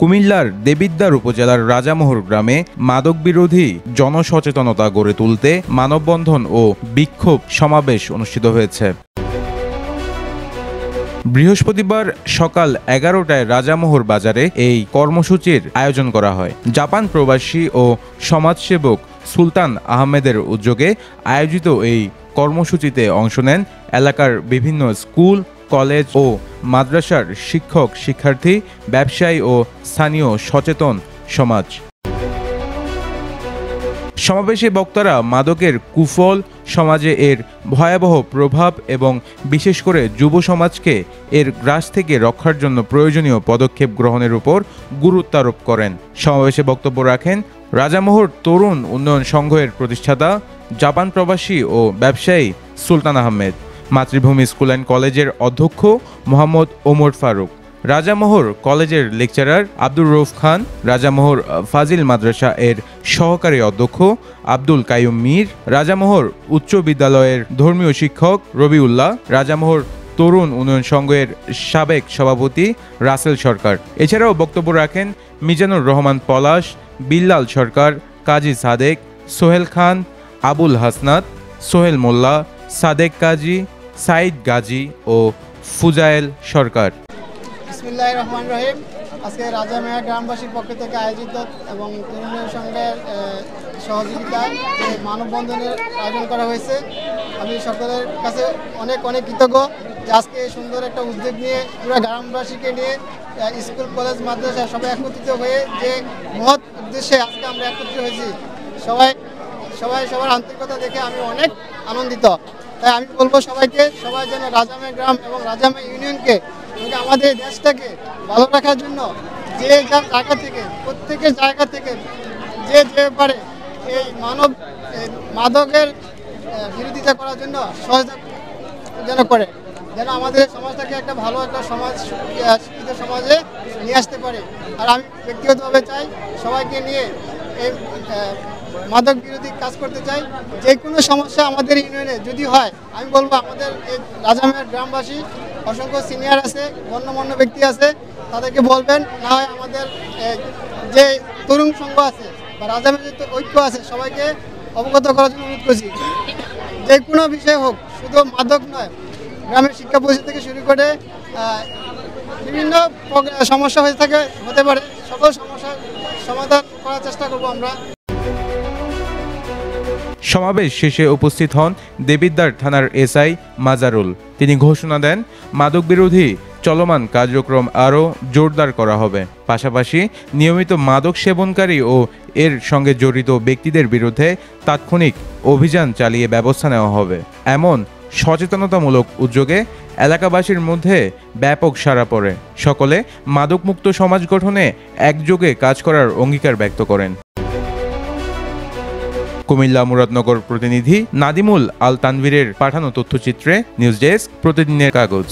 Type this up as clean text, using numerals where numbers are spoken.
কুমিল্লার দেবিদ্বার উপজেলার রাজামোহর গ্রামে মাদক বিরোধী জনসচেতনতা গড়ে তুলতে মানববন্ধন ও বিক্ষোভ সমাবেশ অনুষ্ঠিত হয়েছে। বৃহস্পতিবার সকাল 11টায় রাজামোহর বাজারে এই কর্মসূচির আয়োজন করা হয়। জাপান প্রবাসী ও সমাজসেবক সুলতান আহমেদের উদ্যোগে আয়োজিত এই কর্মসূচিতে অংশ নেন এলাকার বিভিন্ন স্কুল, কলেজ ও মাদ্রাসার শিক্ষক, শিক্ষার্থী, ব্যবসায়ী ও স্থানীয় সচেতন সমাজ। সমাবেশে বক্তারা মাদকের কুফল, সমাজে এর ভয়াবহ প্রভাব এবং বিশেষ করে যুব সমাজকে এর গ্রাস থেকে রক্ষার জন্য প্রয়োজনীয় পদক্ষেপ গ্রহণের উপর গুরুত্ব আরোপ করেন। সমাবেশে বক্তব্য রাখেন রাজামোহর তরুণ উন্নয়ন সংঘের প্রতিষ্ঠাতা, জাপান প্রবাসী ও ব্যবসায়ী সুলতান আহমেদ, মাতৃভূমি স্কুল অ্যান্ড কলেজের অধ্যক্ষ মোহাম্মদ ওমর ফারুক, রাজামোহর কলেজের লেকচারার আব্দুর রউফ খান, রাজামোহর ফাজিল মাদ্রাসা এর সহকারী অধ্যক্ষ আব্দুল কাইয়ুম মীর, রাজামোহর উচ্চ বিদ্যালয়ের ধর্মীয় শিক্ষক রবিউল্লাহ, রাজামোহর তরুণ উন্নয়ন সংঘের সাবেক সভাপতি রাসেল সরকার। এছাড়াও বক্তব্য রাখেন মিজানুর রহমান পলাশ, বিল্লাল সরকার, কাজী সাদেক, সোহেল খান, আবুল হাসনাত, সোহেল মোল্লা, সাদেক কাজী, সাইদ গাজী ও ফুজায়েল সরকার। বিসমিল্লাহির রহমানির রহিম। আজকে রাজামেয়া গ্রামবাসীর পক্ষ থেকে আয়োজিত এবং তরুণের সঙ্গে সহযোগিতায় যে মানববন্ধনের আয়োজন করা হয়েছে, আমি সকলের কাছে অনেক কৃতজ্ঞ যে আজকে সুন্দর একটা উদ্যোগ নিয়ে পুরো গ্রামবাসীকে নিয়ে স্কুল, কলেজ, মাদ্রাসা সবাই একত্রিত হয়ে যে মহৎ উদ্দেশ্যে আজকে আমরা একত্রিত হয়েছি, সবার আন্তরিকতা দেখে আমি অনেক আনন্দিত। তাই আমি বলবো সবাই যেন রাজামেয়া গ্রাম এবং রাজামেয়া ইউনিয়নকে, আমাদের দেশটাকে ভালো রাখার জন্য যে যার জায়গা থেকে, প্রত্যেকের জায়গা থেকে যে পারে এই মাদকের বিরোধিতা করার জন্য সহযোগিতা যেন করে, যেন আমাদের সমাজটাকে একটা ভালো একটা শিক্ষিত সমাজে নিয়ে আসতে পারে। আর আমি ব্যক্তিগতভাবে চাই সবাইকে নিয়ে এই মাদক বিরোধী কাজ করতে চাই। যে কোনো সমস্যা আমাদের ইউনিয়নে যদি হয়, আমি বলবো আমাদের এই রাজামেয়ার গ্রামবাসী অসংখ্য সিনিয়র আছে, গণ্যমান্য ব্যক্তি আছে, তাদেরকে বলবেন, না হয় আমাদের যে তরুণ সংঘ আছে বা রাজামেয়ার যে ঐক্য আছে, সবাইকে অবগত করার জন্য অনুরোধ করছি। যে কোনো বিষয় হোক, শুধু মাদক নয়, গ্রামের শিক্ষা পরিষদ থেকে শুরু করে বিভিন্ন সমস্যা হতে পারে, সকল সমস্যার সমাধান করার চেষ্টা করবো আমরা। সমাবেশ শেষে উপস্থিত হন দেবিদ্বার থানার এসআই মাজারুল। তিনি ঘোষণা দেন মাদক বিরোধী চলমান কার্যক্রম আরও জোরদার করা হবে। পাশাপাশি নিয়মিত মাদক সেবনকারী ও এর সঙ্গে জড়িত ব্যক্তিদের বিরুদ্ধে তাৎক্ষণিক অভিযান চালিয়ে ব্যবস্থা নেওয়া হবে। এমন সচেতনতামূলক উদ্যোগে এলাকাবাসীর মধ্যে ব্যাপক সাড়া পড়ে। সকলে মাদকমুক্ত সমাজ গঠনে একযোগে কাজ করার অঙ্গীকার ব্যক্ত করেন। কুমিল্লা মুরাদনগর প্রতিনিধি নাদিমুল আল তানভীরের পাঠানো তথ্যচিত্রে নিউজ ডেস্ক, প্রতিদিনের কাগজ।